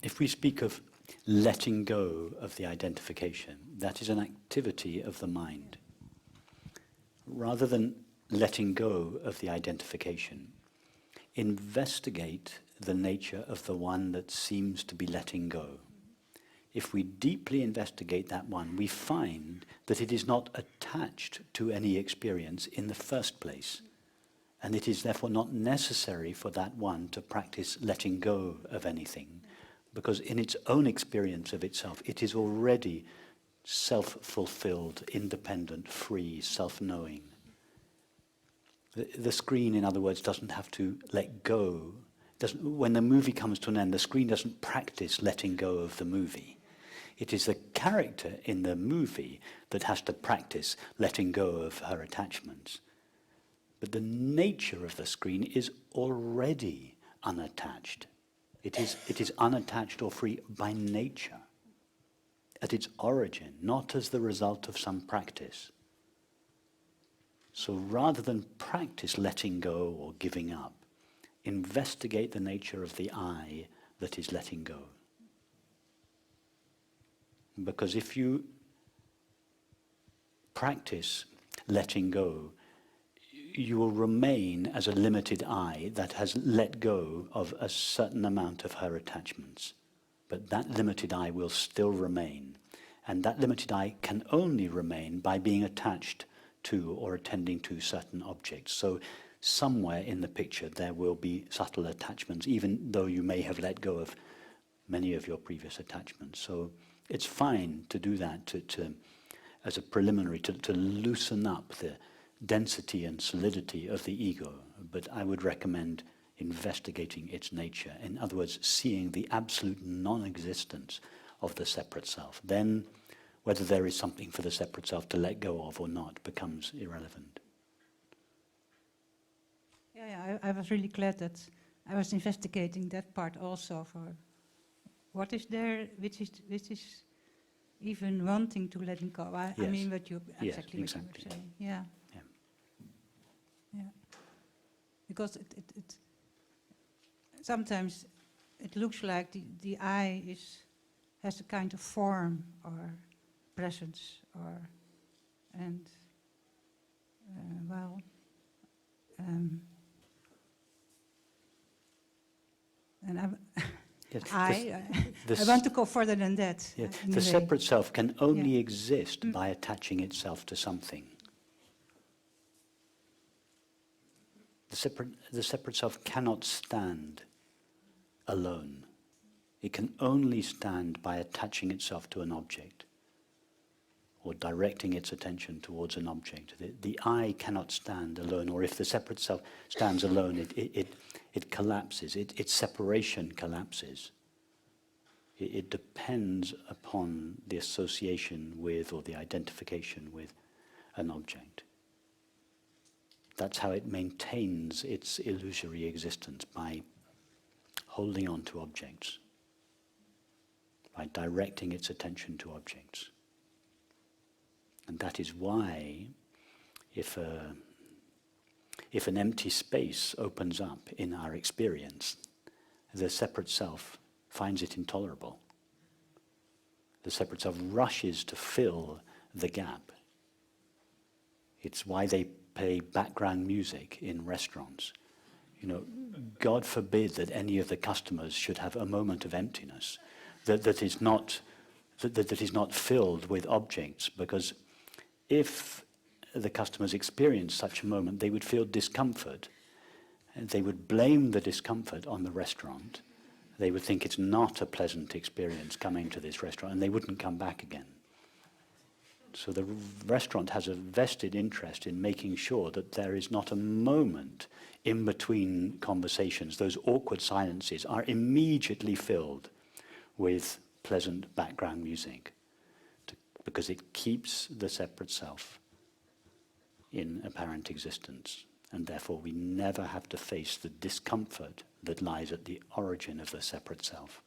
if we speak of letting go of the identification, that is an activity of the mind. Rather than letting go of the identification, investigate the nature of the one that seems to be letting go. If we deeply investigate that one, we find that it is not attached to any experience in the first place. And it is therefore not necessary for that one to practice letting go of anything, because in its own experience of itself, it is already self-fulfilled, independent, free, self-knowing. The screen, in other words, doesn't have to let go. When the movie comes to an end, the screen doesn't practice letting go of the movie. It is the character in the movie that has to practice letting go of her attachments. But the nature of the screen is already unattached. It is unattached or free by nature, at its origin, not as the result of some practice. So rather than practice letting go or giving up, investigate the nature of the I that is letting go. Because if you practice letting go, you will remain as a limited I that has let go of a certain amount of her attachments. But that limited I will still remain. And that limited I can only remain by being attached to or attending to certain objects. So somewhere in the picture there will be subtle attachments, even though you may have let go of many of your previous attachments. So it's fine to do that to as a preliminary, to loosen up the density and solidity of the ego, but I would recommend investigating its nature. In other words, seeing the absolute non-existence of the separate self. Then, whether there is something for the separate self to let go of or not becomes irrelevant. Yeah, I was really glad that I was investigating that part also, for what is there which is even wanting to letting go. I mean what you exactly what you were saying. Yeah. Because it sometimes it looks like the I has a kind of form or presence and I want to go further than that. Yeah, the separate self can only exist by attaching itself to something. The separate self cannot stand alone. It can only stand by attaching itself to an object or directing its attention towards an object. The I cannot stand alone, or if the separate self stands alone, it collapses. Its separation collapses. It depends upon the association with or the identification with an object. That's how it maintains its illusory existence, by holding on to objects, by directing its attention to objects. And that is why, if an empty space opens up in our experience, the separate self finds it intolerable. The separate self rushes to fill the gap. It's why they play background music in restaurants. You know, God forbid that any of the customers should have a moment of emptiness that is not filled with objects, because if the customers experience such a moment, they would feel discomfort, and they would blame the discomfort on the restaurant. They would think it's not a pleasant experience coming to this restaurant, and they wouldn't come back again. So the restaurant has a vested interest in making sure that there is not a moment in between conversations. Those awkward silences are immediately filled with pleasant background music, because it keeps the separate self in apparent existence. And therefore we never have to face the discomfort that lies at the origin of the separate self.